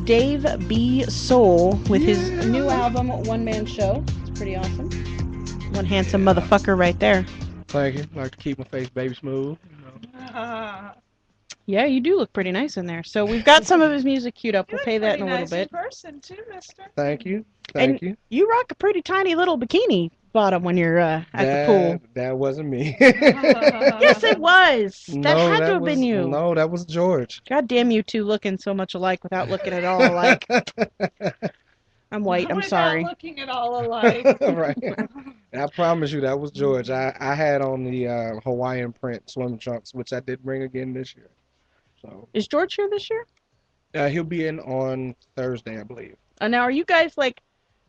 Dave B. Soul with his new album, One Man Show. It's pretty awesome. One handsome motherfucker right there. Thank you. Like to keep my face baby smooth. Yeah, you do look pretty nice in there. So we've got some of his music queued up. You We'll look pay that in pretty a little nice bit. in person too, mister. Thank you. And Thank you. you rock a pretty tiny little bikini bottom when you're at the pool. That wasn't me. Yes, it was. That No, had to that have been was you. no, that was George. God damn you two looking so much alike without looking at all alike. I'm white. I'm Without sorry. looking at all alike. Right. I promise you that was George. I had on the Hawaiian print swim trunks, which I did bring again this year. So Is George here this year? he'll be in on Thursday, I believe. Now, are you guys like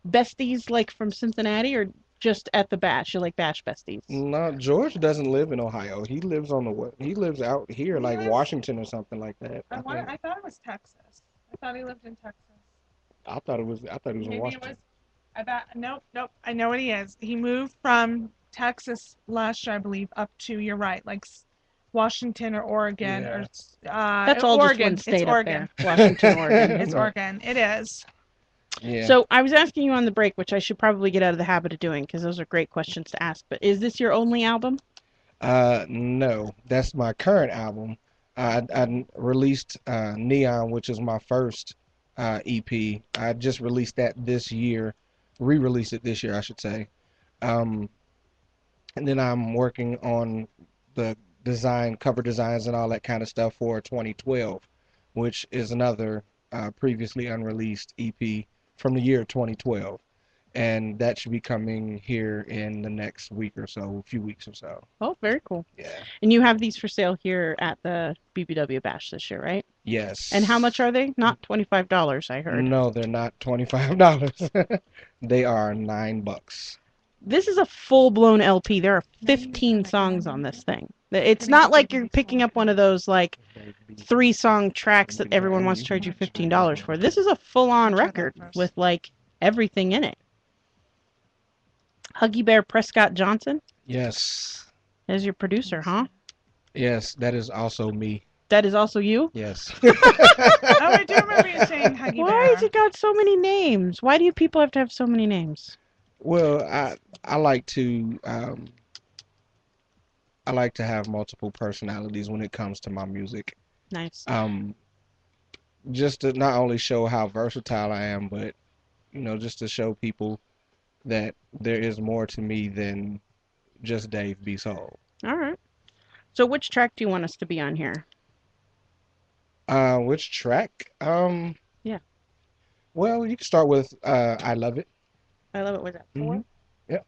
besties like from Cincinnati or just at the bash? You're like bash besties. No, George doesn't live in Ohio. He lives on he lives out here, like Washington or something like that. I thought it was Texas. I thought he lived in Texas. I thought he was in Maybe Washington. it was. Nope. I know what he is. He moved from Texas last year, I believe, up to, you're right, like Washington or Oregon. Yeah. Or That's all Oregon. just one state It's up Oregon. there. Washington, Oregon. It's Oregon. It is. Yeah. So I was asking you on the break, which I should probably get out of the habit of doing because those are great questions to ask. But is this your only album? No, that's my current album. I released Neon, which is my first EP. I just released that this year, re-released it this year, I should say. And then I'm working on the cover designs and all that kind of stuff for 2012, which is another previously unreleased EP from the year 2012. And that should be coming here in the next week or so, a few weeks or so. Oh, very cool. Yeah. And you have these for sale here at the BBW Bash this year, right? Yes. And how much are they? Not $25, I heard. No, they're not $25. They are $9. This is a full-blown LP. There are 15 songs on this thing. It's not like you're picking up one of those like 3-song tracks that everyone wants to charge you $15 for. This is a full-on record with like everything in it. Huggy Bear Prescott Johnson Yes. is your producer, huh? Yes, that is also me. That is also you? Yes. Oh, I do remember you saying Huggy Why Bear. has it got so many names? Why do you people have to have so many names? Well, I like to have multiple personalities when it comes to my music. Nice. Just to not only show how versatile I am, but just to show people that there is more to me than just Dave B. Soul. All right. So which track do you want us to be on here? Which track? Yeah. Well, you can start with I Love It. I love it. Was that 4? Yep.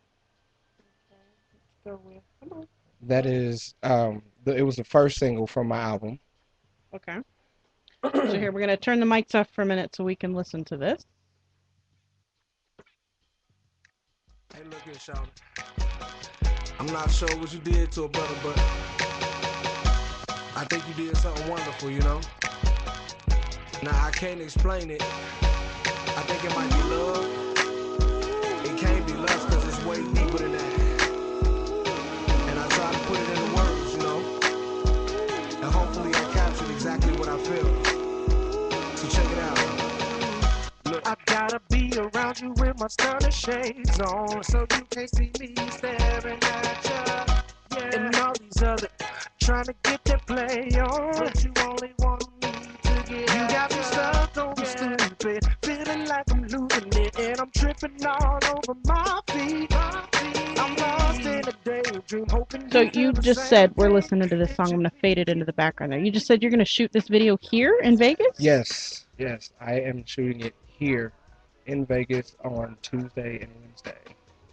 Go with. Come on. That is it was the first single from my album. Okay. So here we're gonna turn the mics off for a minute so we can listen to this. Hey, look here, Shawty. I'm not sure what you did to a brother, but I think you did something wonderful, Now, I can't explain it. I think it might be love. It can't be lust because it's way deeper than that. And I try to put it into words, And hopefully I captured exactly what I feel. So check it out. Look, I gotta be around you with my stunning shades on, so you can't see me staring at you. Yeah. And all these other trying to get their play on, but you only want me to get. You got me stuck on stupid, feeling like I'm losing it, and I'm tripping all over my feet. I'm lost in a daydream, hoping. So you just said we're listening to this song. I'm gonna fade it into the background there. You just said you're gonna shoot this video here in Vegas? Yes, I am shooting it here in Vegas on Tuesday and Wednesday.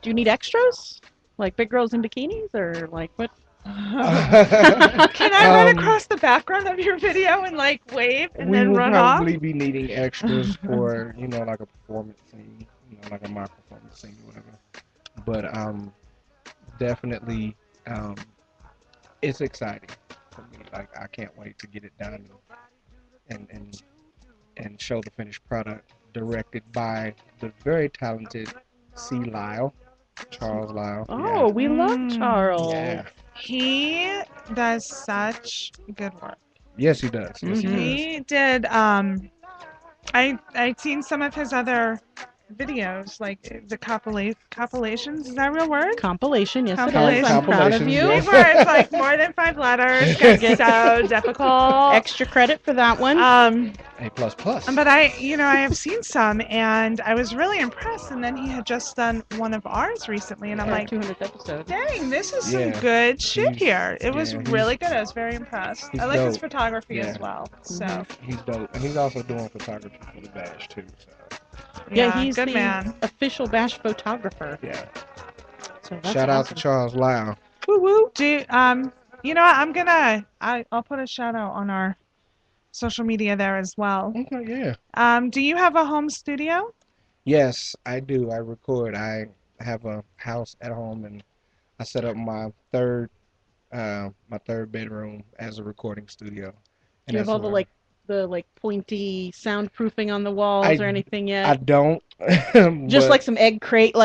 Do you need extras? Like big girls in bikinis or like what? Can I run across the background of your video and like wave and then run off? We will probably be needing extras for, like a performance scene, like a mock performance scene or whatever. But definitely it's exciting for me. Like I can't wait to get it done and show the finished product, directed by the very talented Charles Lyle. Oh, we love Charles. Yeah. He does such good work. Yes, he does. Yes, he does. He did I'd seen some of his other videos, like the compilations. Is that a real word? Compilation, yes it is. Compilation. I'm proud of Compilations, you. Big yeah. words, like more than 5 letters. Gets so difficult. Extra credit for that one. A plus plus. But I have seen some, and I was really impressed. And then he had just done one of ours recently, and I'm Our like, 200th episode. dang, this is some Yeah. good shit He's- here. It was yeah, really good. I was very impressed. he's I like his dope. photography Yeah. as well. So He's dope, and he's also doing photography for the Bash too. So Yeah, he's good the man. official Bash photographer. yeah. So that's Shout out to awesome. Charles Lau. Woo woo. You know what? I'll put a shout out on our social media there as well. Okay, yeah. Do you have a home studio? Yes, I do. I record. I have a house at home, and I set up my third bedroom as a recording studio. Do And you have that's all the where pointy soundproofing on the walls I- or anything I yet? don't. Just but like some egg crate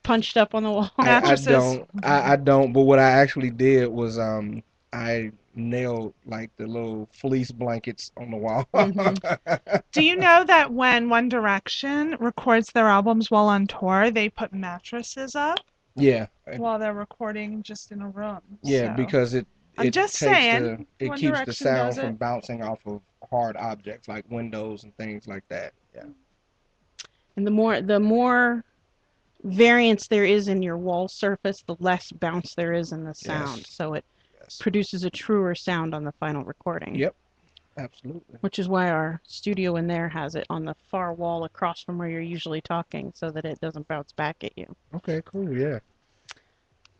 punched up on the wall. I Mattresses. don't. I don't. But what I actually did was I nailed like the little fleece blankets on the wall. Do you know that when One Direction records their albums while on tour, they put mattresses up Yeah. while they're recording just in a room? Yeah, So, because I'm it just takes saying, it One keeps the Direction sound does from it. bouncing off of hard objects like windows and things like that. Yeah. And the more variance there is in your wall surface, the less bounce there is in the sound. Yes. So it Yes. produces a truer sound on the final recording. Yep. Absolutely. Which is why our studio in there has it on the far wall across from where you're usually talking so that it doesn't bounce back at you. Okay, cool. Yeah.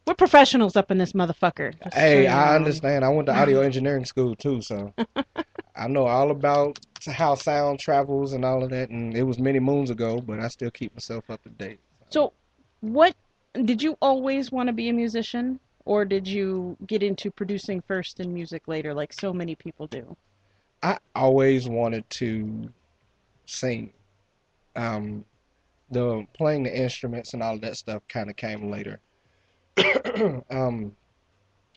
We're professionals up in this motherfucker. just so Hey, you I know. understand. I went to audio engineering school too, so I know all about how sound travels and all of that. And it was many moons ago, but I still keep myself up to date. So, what did you always want to be a musician, or did you get into producing first and music later, like so many people do? I always wanted to sing. Um, the playing the instruments and all of that stuff kind of came later. um,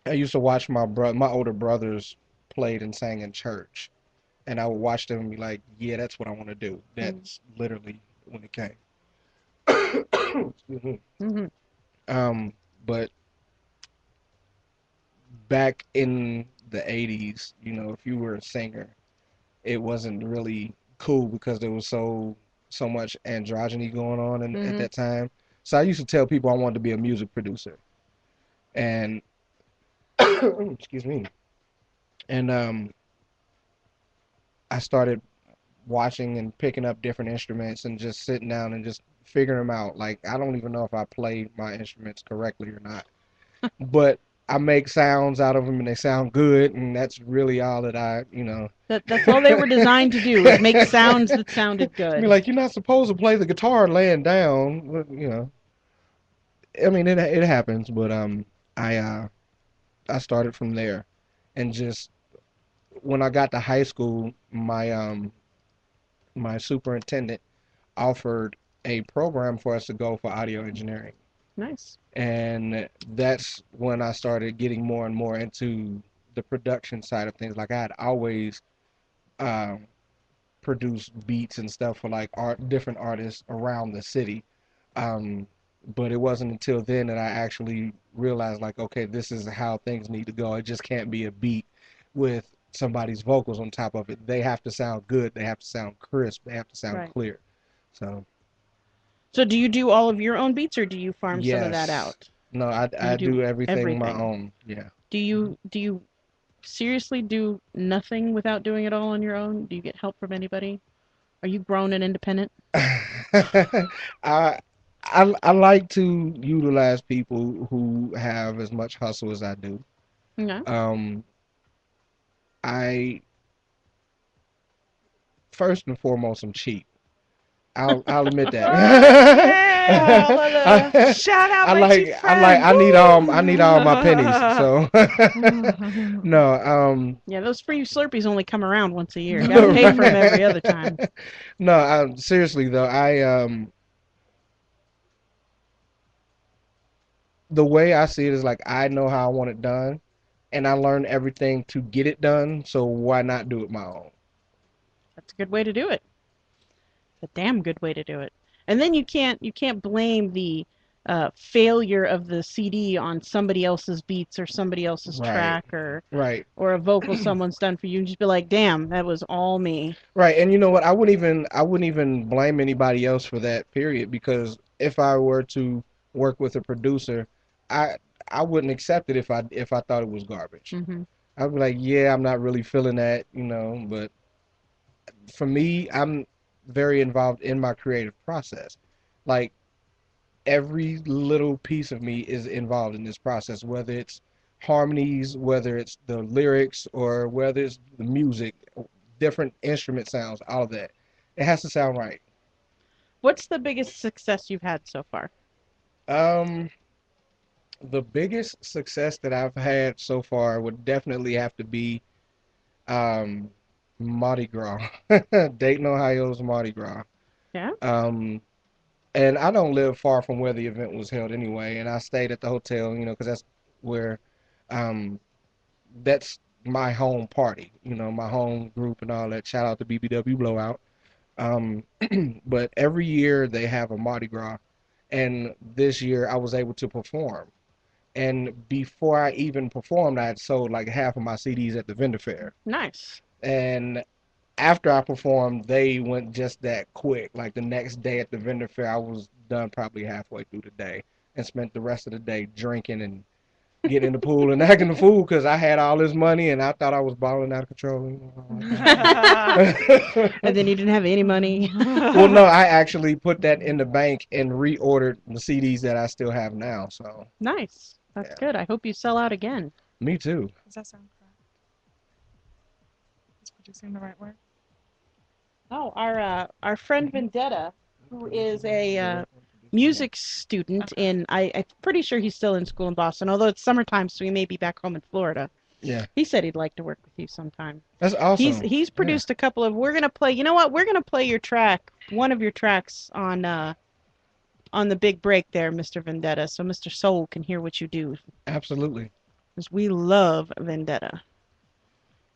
I used to watch my older brothers played and sang in church, and I would watch them and be like, "Yeah, that's what I want to do." That's literally when it came. Excuse me. Mm-hmm. But back in the 80s, if you were a singer, it wasn't really cool because there was so much androgyny going on at that time. So I used to tell people I wanted to be a music producer. And excuse me. And I started watching and picking up different instruments and just sitting down and just figuring them out. Like, I don't even know if I played my instruments correctly or not. But I make sounds out of them and they sound good, and that's really all that That's all they were designed to do, is make sounds that sounded good. I mean, like, you're not supposed to play the guitar laying down, I mean, it happens, but I started from there, and just when I got to high school, my superintendent offered a program for us to go for audio engineering. Nice. And that's when I started getting more and more into the production side of things. Like, I had always produced beats and stuff for like different artists around the city. But it wasn't until then that I actually realized, like, okay, this is how things need to go. It just can't be a beat with somebody's vocals on top of it. They have to sound good. They have to sound crisp. They have to sound clear. So do you do all of your own beats, or do you farm some of that Yes. out? No, I do everything my own. Yeah. Do you seriously do nothing without doing it all on your own? Do you get help from anybody? Are you grown and independent? I like to utilize people who have as much hustle as I do. Okay. I first and foremost, I'm cheap. I'll admit that. Shout out I my like cheap I friend. need all my pennies. So no, yeah, those free Slurpees only come around once a year. You gotta pay for them every other time. No, seriously though, the way I see it is like, I know how I want it done, and I learned everything to get it done. So why not do it my own? That's a good way to do it. a damn good way to do it. And then you can't blame the failure of the CD on somebody else's beats or somebody else's Right. track Right. or a vocal someone's done for you. And just be like, damn, that was all me. Right. And you know what? I wouldn't even blame anybody else for that period because if I were to work with a producer, I I wouldn't accept it if I thought it was garbage. Hmm. I'd be like, yeah, I'm not really feeling that, but for me, I'm very involved in my creative process. Like every little piece of me is involved in this process, whether it's harmonies, whether it's the lyrics, or whether it's the music, different instrument sounds, all of that. It has to sound right. What's the biggest success you've had so far? Um, the biggest success that I've had so far would definitely have to be um, Mardi Gras, Dayton, Ohio's Mardi Gras. Yeah. Um, and I don't live far from where the event was held anyway, and I stayed at the hotel, because that's where, um, that's my home party, my home group and all that. Shout out to BBW Blowout. Um, but every year they have a Mardi Gras, and this year I was able to perform. And before I even performed, I had sold like half of my CDs at the vendor fair. Nice. And after I performed, they went just that quick. Like the next day at the vendor fair, I was done probably halfway through the day and spent the rest of the day drinking and getting in the pool and acting the fool because I had all this money and I thought I was balling out of control. And then you didn't have any money. Well, no, I actually put that in the bank and reordered the CDs that I still have now. So, Nice. That's yeah. good. I hope you sell out again. Me too. Does that sound correct? Is producing the right word? Oh, our friend Vendetta, who is a music student I'm pretty sure he's still in school in Boston, although it's summertime, so he may be back home in Florida. Yeah, He said he'd like to work with you sometime. that's awesome. He's produced a couple of. We're gonna play. You know what? We're gonna play your track, one of your tracks on the big break there, Mr. Vendetta, so Mr. Soul can hear what you do, Absolutely. because we love Vendetta.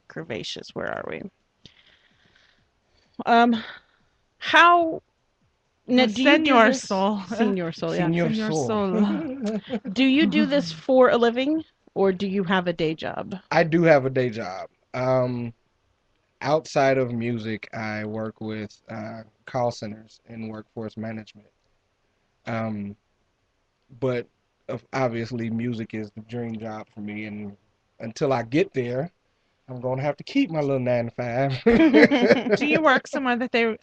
Curvaceous, where are we? How now do you do Senor this? Soul. Senor Soul, yeah. Senor Senor Soul. Soul. Do you do this for a living, or do you have a day job? I do have a day job. Outside of music, I work with call centers and workforce management. Um, but obviously, music is the dream job for me, and until I get there, I'm gonna have to keep my little 9 to 5. Do you work somewhere that they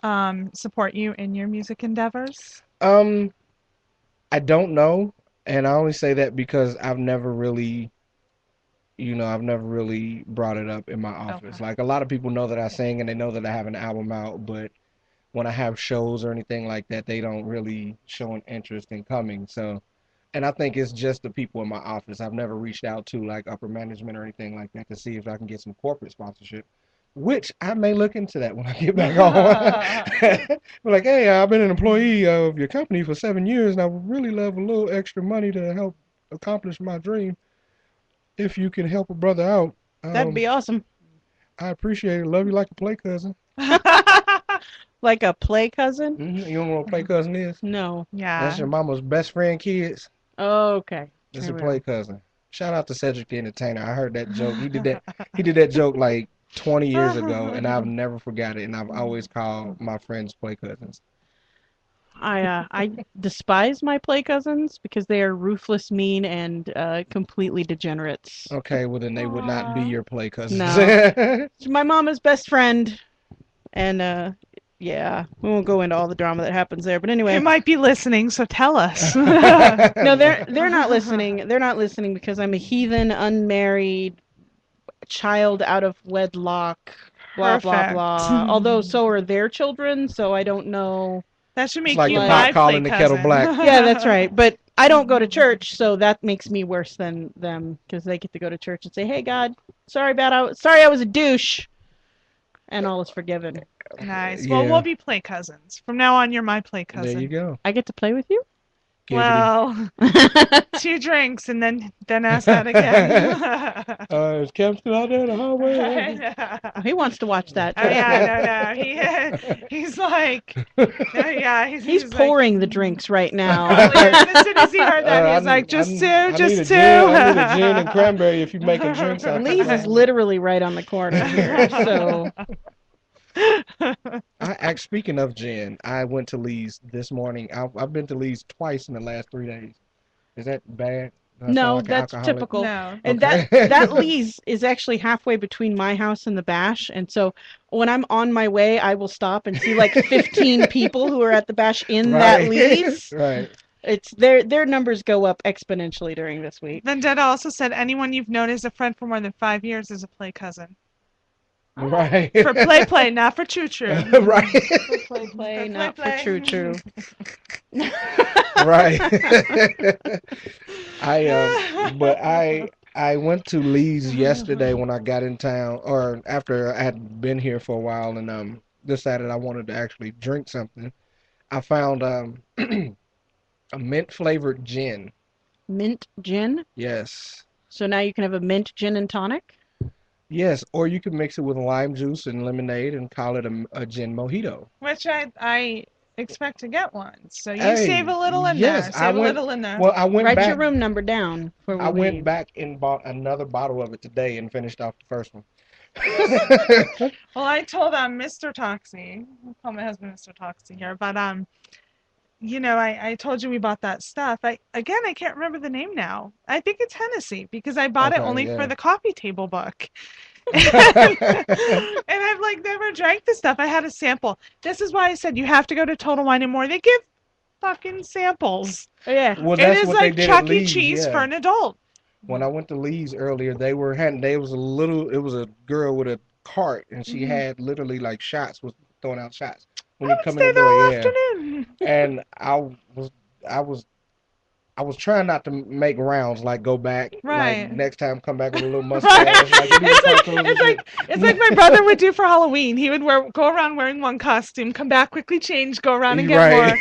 support you in your music endeavors? Um, I don't know, and I only say that because I've never really brought it up in my office. Okay. Like a lot of people know that I sing and they know that I have an album out, but when I have shows or anything like that, they don't really show an interest in coming. So, and I think it's just the people in my office. I've never reached out to like upper management or anything like that to see if I can get some corporate sponsorship, which I may look into that when I get back home. We're like, hey, I've been an employee of your company for 7 years and I would really love a little extra money to help accomplish my dream. If you can help a brother out, That'd be awesome. I appreciate it. Love you like a play cousin. Like a play cousin? You don't know what a play cousin is? No. That's your Yeah. mama's best friend kids. Oh, okay. It's There a we play are. cousin. Shout out to Cedric the Entertainer. I heard that joke. He did that. He did that joke like 20 years ago, and I've never forgot it. And I've always called my friends play cousins. I despise my play cousins because they are ruthless, mean, and completely degenerates. Okay, well then they would not be Aw. your play cousins. No. She's my mama's best friend, and yeah, we won't go into all the drama that happens there. But anyway, They might be listening, so tell us. no, they're not listening. They're not listening because I'm a heathen, unmarried, child out of wedlock, blah blah Perfect. blah. Although so are their children, so I don't know. That should make like you the my pot calling play the kettle cousin. black. Yeah, that's right. But I don't go to church, so that makes me worse than them because they get to go to church and say, "Hey, God, sorry I was a douche," and all is forgiven. Nice. Well, Yeah. we'll be play cousins. From now on, you're my play There you cousin. go. I get to play with you? Well, 2 drinks and then ask that again. Is Cam still out there in the hallway? He wants to watch that. Oh yeah, no. He's like, yeah, He's like, pouring the drinks right now. as soon as he heard that, he's like, just two. I need a gin and cranberry if you make a drink. Lee's is literally right on the corner here, so. Speaking of gin, I went to Lee's this morning. I've been to Lee's twice in the last 3 days. Is that bad? No, that's typical. No. And Okay. that Lee's is actually halfway between my house and the Bash, and so when I'm on my way, I will stop and see like 15 people who are at the Bash in that Lee's. Right. It's their numbers go up exponentially during this week. Vendetta also said anyone you've known as a friend for more than 5 years is a play cousin. Right. For play, not for choo-choo. Right. For play, not for choo-choo. Right. I went to Lee's yesterday when I got in town, or after I had been here for a while, and decided I wanted to actually drink something. I found a mint flavored gin. Mint gin? Yes. So now you can have a mint gin and tonic? Yes, or you can mix it with lime juice and lemonade and call it a gin mojito. Which I expect to get one. So you Hey, save a little in yes, there. Save a little in there. Well, I went Write back. your room number down. I went back and bought another bottle of it today and finished off the first one. Well, I told Mr. Toxie, I'll call my husband Mr. Toxie here, but I told you we bought that stuff. I can't remember the name now. I think it's Hennessy because I bought it only for the coffee table book. And I've like never drank the stuff. I had a sample. This is why I said you have to go to Total Wine and More. They give fucking samples. Yeah. Well, It that's is what like they did Chuck at E. Lee's, Cheese yeah. for an adult. When I went to Lee's earlier, it was a girl with a cart, and she had literally like shots, was throwing out shots when I you would come stay in the there all door. Yeah. afternoon. And I was trying not to make rounds, like go back, Right. like next time come back with a little mustache. Like, give me the tacos and shit. It's like my brother would do for Halloween. He would go around wearing one costume, come back, quickly change, go around and get more.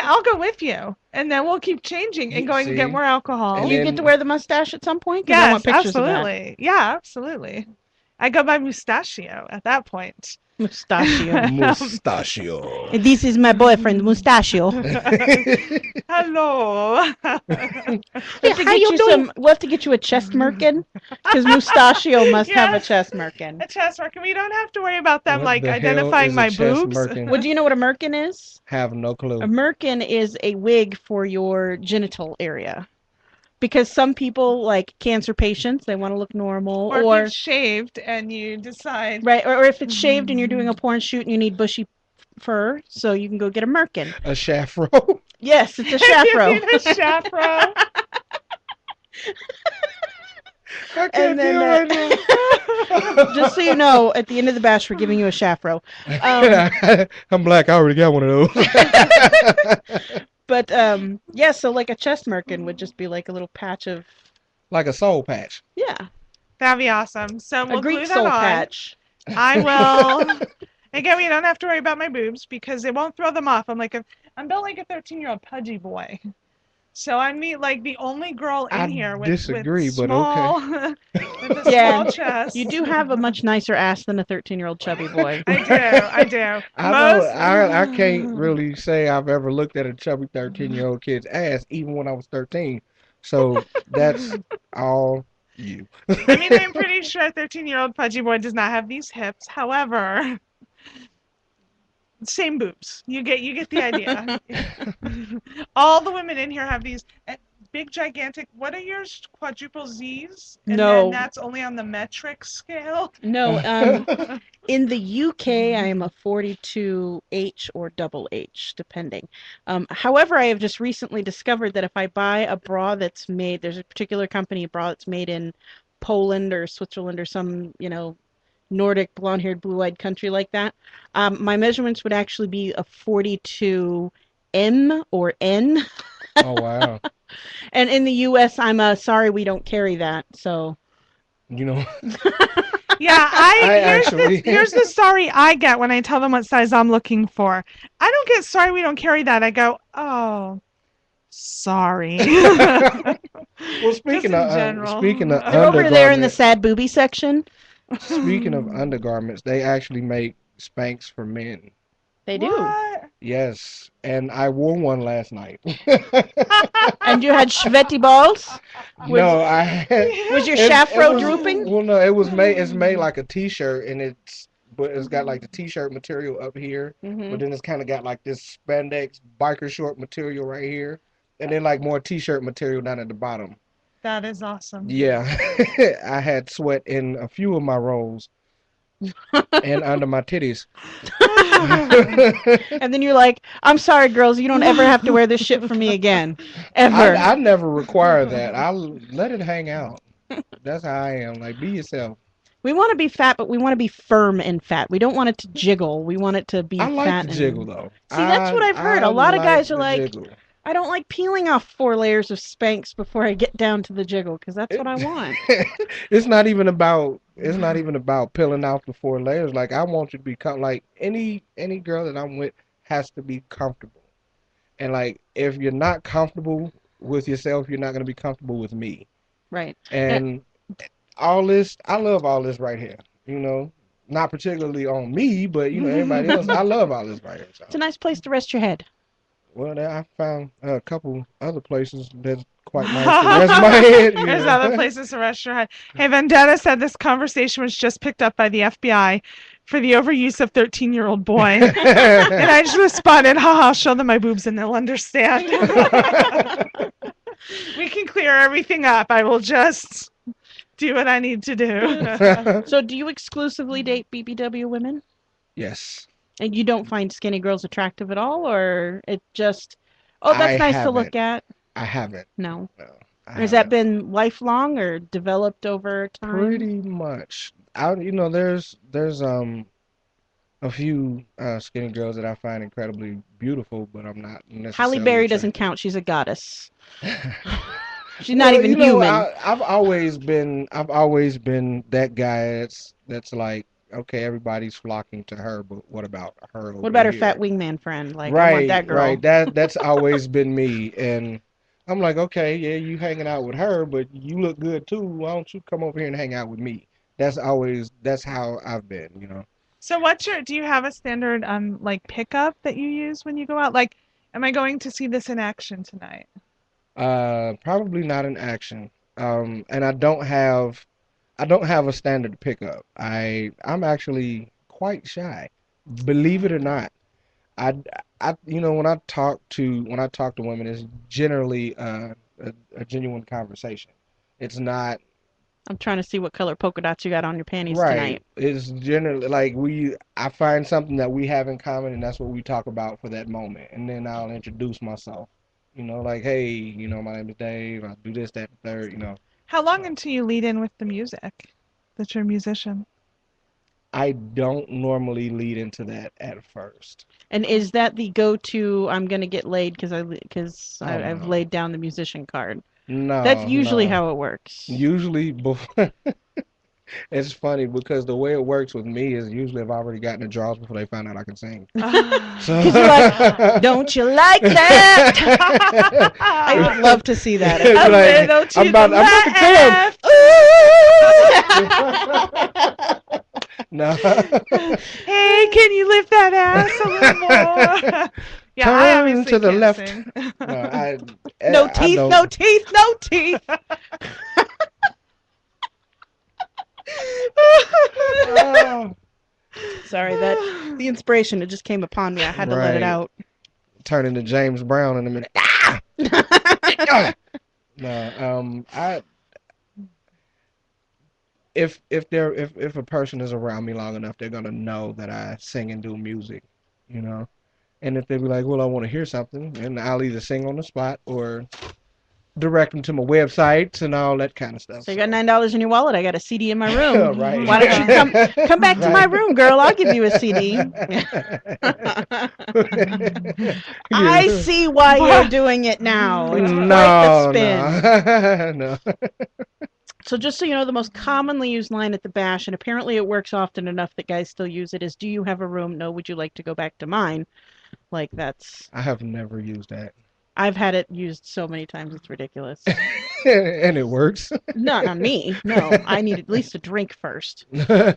I'll go with you, and then we'll keep changing and going to get more alcohol. And You then- get to wear the mustache at some point? 'Cause I Yes, want pictures absolutely. Yeah, absolutely. I go by Mustachio at that point. of that. Mustachio. Mustachio. This is my boyfriend, Mustachio. Hello. We'll have to get you a chest merkin, because Mustachio must have a Yes. chest merkin. A chest merkin. We don't have to worry about them What like the hell identifying is a my chest boobs. merkin? Well, do you know what a merkin is? Have no clue. A merkin is a wig for your genital area. Because some people, like cancer patients, they want to look normal. Or Or if you've shaved and you decide. right, or if it's shaved and you're doing a porn shoot and you need bushy fur, so you can go get a merkin. A shafro. Yes, it's a You chaperone. need a chaperone. I can't And then, do it right now. Just so you know, at the end of the bash, we're giving you a chaperone. I'm black. I already got one of those. But yeah, so like a chest merkin would just be like a little patch of Like a soul patch. That'd be awesome. So a we'll glue Greek that soul on. patch. I will. Again, we don't have to worry about my boobs because it won't throw them off. I'm built like a 13-year-old pudgy boy. So I'm like the only girl in I here with disagree, with but small, okay. with a Yeah, small chest. You do have a much nicer ass than a 13-year-old chubby boy. I do. I can't really say I've ever looked at a chubby 13-year-old kid's ass, even when I was 13. So that's all you. I mean, I'm pretty sure a 13-year-old pudgy boy does not have these hips. However, same boobs. You get the idea. All the women in here have these big, gigantic. What are yours? Quadruple Z's? And No. then that's only on the metric scale. No, in the UK, I am a 42H or double H, depending. However, I have just recently discovered that if I buy a bra that's made, there's a particular company bra that's made in Poland or Switzerland or some, Nordic, blonde-haired, blue-eyed country like that, my measurements would actually be a 42M or N. Oh, wow. And in the US, I'm sorry we don't carry that, so. You know, Yeah, actually. here's the sorry I get when I tell them what size I'm looking for. I don't get sorry we don't carry that. I go, oh, Sorry. Well, Just in general. speaking of They're over there in the undergarments, sad booby section. speaking of undergarments, they actually make Spanx for men. They do. What? Yes, and I wore one last night. And you had Shveti balls? No, I had, Was your it shafro was drooping? well, no, it was made. It's made like a T-shirt, and but it's got like the T-shirt material up here, Mm-hmm. but then it's kind of got like this spandex biker short material right here, and then like more T-shirt material down at the bottom. That is awesome. Yeah, I had sweat in a few of my rolls and under my titties. And then you're like, I'm sorry, girls, you don't ever have to wear this shit for me again. Ever. I never require that. I let it hang out. That's how I am. Like, be yourself. We want to be fat, but we want to be firm and fat. We don't want it to jiggle. We want it to be I like fat the and... jiggle though. See, that's what I've heard. I A lot of guys are the like, jiggle. I don't like peeling off 4 layers of Spanx before I get down to the jiggle, because that's what I want. It's not even about peeling off the 4 layers. Like, I want you to be like any girl that I'm with has to be comfortable. And like, if you're not comfortable with yourself, you're not gonna be comfortable with me. Right. And all this, I love all this right here. You know, not particularly on me, but you know, everybody else. I love all this right here. So. It's a nice place to rest your head. Well, I found a couple other places that's quite nice to rest my head. You There's know. other places to rest your head. Hey, Vendetta said this conversation was just picked up by the FBI for the overuse of 13-year-old boy. And I just responded, haha, show them my boobs and they'll understand. We can clear everything up. I will just do what I need to do. So do you exclusively date BBW women? Yes. And you don't find skinny girls attractive at all, or it just, oh, that's nice to look at? I haven't. No. No. Has that been lifelong or developed over time? Pretty much. There's a few skinny girls that I find incredibly beautiful, but I'm not necessarily Halle Berry doesn't attracted. count. She's a goddess. She's not even human. I've always been that guy that's like, okay, everybody's flocking to her, but what about her? What about her here? fat wingman friend? Like, Right, I want that girl. right. That's always been me, and I'm like, okay, yeah, you hanging out with her, but you look good too. Why don't you come over here and hang out with me? That's how I've been, you know. So do you have a standard like pickup that you use when you go out? Like, am I going to see this in action tonight? Probably not in action. And I don't have a standard pickup. I'm actually quite shy, believe it or not. I when I talk to women, it's generally a genuine conversation. It's not I'm trying to see what color polka dots you got on your panties right. tonight. It's generally like I find something that we have in common, and that's what we talk about for that moment, and then I'll introduce myself. You know, like, hey, you know, my name is Dave. I do this, that, the third. You know. How long until you lead in with the music? That you're a musician. I don't normally lead into that at first. And is that the go-to? I'm gonna get laid because Oh, I've no. laid down the musician card. No, That's usually no. how it works. Usually, before, it's funny because the way it works with me is usually I've already gotten the draws before they find out I can sing. So, Because you're like, don't you like that? I would love to see that. It's A like, little to I'm about the to come. left. No. Hey, can you lift that ass a little more? Yeah, I Turn obviously to the can't left. sing. No I teeth, don't. no teeth, no teeth. Oh, Sorry, the inspiration, it just came upon me. I had to let it Right. out. turn into James Brown in a minute. No, if a person is around me long enough, they're gonna know that I sing and do music, you know. And if they be like, well, I want to hear something, and I'll either sing on the spot or direct them to my websites and all that kind of stuff. So you got $9 in your wallet. I got a CD in my room. Right. Why don't you come back to my Right. room, girl? I'll give you a CD. I see why you're doing it now. It's quite the spin. No. So just so you know, the most commonly used line at the bash, and apparently it works often enough that guys still use it, is, do you have a room? No, would you like to go back to mine? Like, that's... I have never used that. I've had it used so many times, it's ridiculous. And it works. Not on me. No, I need at least a drink first. You can't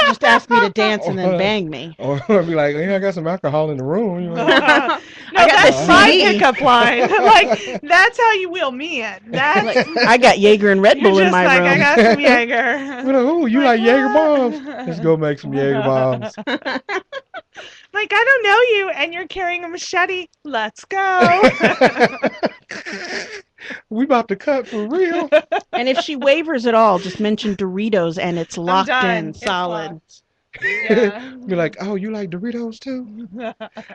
just ask me to dance and then bang me. Or be like, yeah, I got some alcohol in the room. You know? No, I got that's the my CD. pickup line. Like, that's how you wheel me in. That's Like, I got Jaeger and Red you're Bull in just my like, room. I got some We're Jaeger. like, oh, you like Jaeger what? bombs? Let's go make some Jaeger bombs. Like, I don't know you, and you're carrying a machete. Let's go. We about to cut for real. And if she wavers at all, just mention Doritos and it's I'm locked done. in It's solid. locked. Yeah. Be like, oh, you like Doritos too?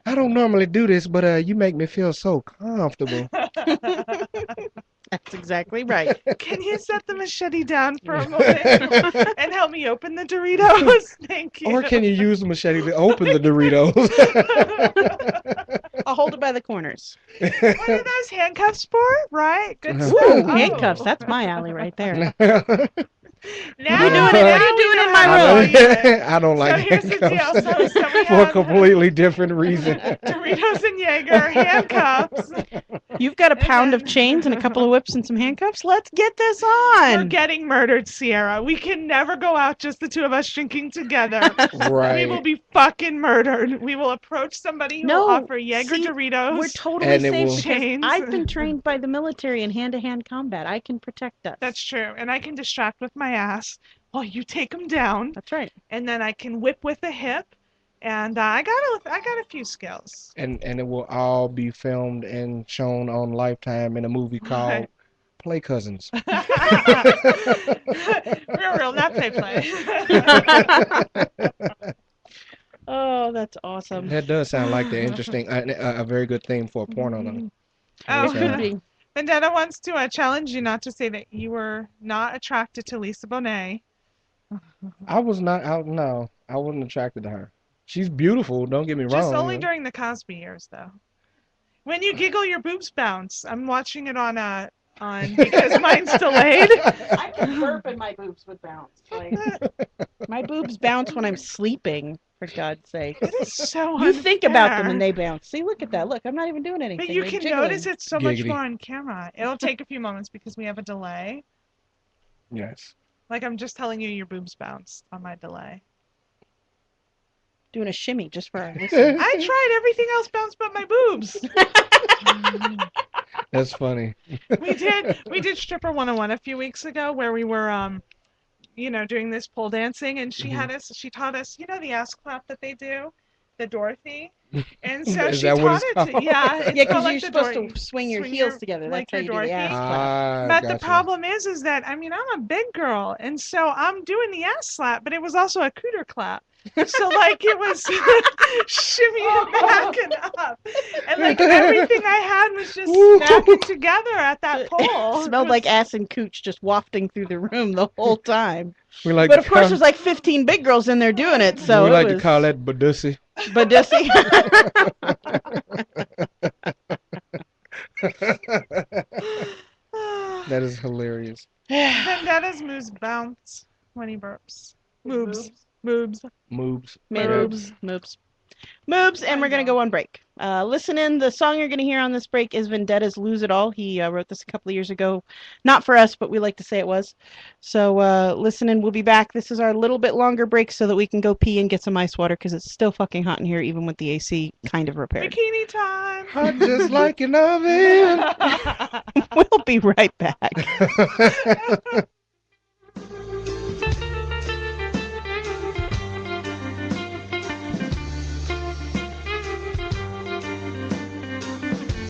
I don't normally do this, but you make me feel so comfortable. That's exactly right. Can you set the machete down for a moment and help me open the Doritos? Thank you. Or can you use the machete to open the Doritos? I'll hold it by the corners. What are those handcuffs for? Right? Good Ooh, stuff. Ooh, Oh. handcuffs. That's my alley right there. Now, What are you doing now What are you we doing know in my how room? to use it. I don't like So here's the deal. handcuffs So we for a have completely different reason. Doritos and Jaeger handcuffs. You've got a pound of chains and a couple of whips and some handcuffs. Let's get this We're on. getting murdered, Sierra. We can never go out just the two of us drinking together. Right. We will be fucking murdered. We will approach somebody who No, will offer Jaeger see, Doritos. We're totally And it safe will- because Chains. I've been trained by the military in hand-to-hand combat. I can protect us. That's true. And I can distract with my ass while you take them down. That's right. And then I can whip with a hip. And I got a few skills. And it will all be filmed and shown on Lifetime in a movie called Right. Play Cousins. real, not play. Oh, that's awesome. That does sound like the interesting, a very good theme for a porno, though. Oh, It could be. Vendetta wants to challenge you not to say that you were not attracted to Lisa Bonet. I was not out. No, I wasn't attracted to her. She's beautiful. Don't get me Just wrong. only you know. during the Cosby years, though. When you giggle, your boobs bounce. I'm watching it on because mine's delayed. I can burp and my boobs would bounce. Like, my boobs bounce when I'm sleeping, for God's sake. It is so You think about them unfair. and they bounce. See, look at that. Look, I'm not even doing anything. But you They're can jiggling. notice it so much Giggity. more on camera. It'll take a few moments because we have a delay. Yes. Like I'm just telling you, your boobs bounce on my delay. Doing a shimmy just for our listeners. I tried everything else bounced but my boobs. That's funny. We did stripper 101 a few weeks ago where we were doing this pole dancing and she taught us, the ass clap that they do, the Dorothy. And so Is she that what taught it's it called? to, yeah, it's Yeah, called because like you're the supposed Dorothy. to swing your Swing heels your- together. like That's how your you do the Dorothy. ass clap. But the Gotcha. problem is that I'm a big girl, and so I'm doing the ass slap, but it was also a cooter clap. So like it was shimmying back and up, and like everything I had was just smacking together at that pole. It smelled like ass and cooch just wafting through the room the whole time. We like But to of course, call- there's like 15 big girls in there doing it, so we it like was to call that badussy. Badussi. That is hilarious. Vendetta's moves bounce when he burps. Moves. Moobs. Moobs, and we're going to go on break. Listen in. The song you're going to hear on this break is Vendetta's Lose It All. He wrote this a couple of years ago. Not for us, but we like to say it was. So listen in. We'll be back. This is our little bit longer break so that we can go pee and get some ice water because it's still fucking hot in here, even with the AC kind of repaired. Bikini time. Hot just like an oven. We'll be right back.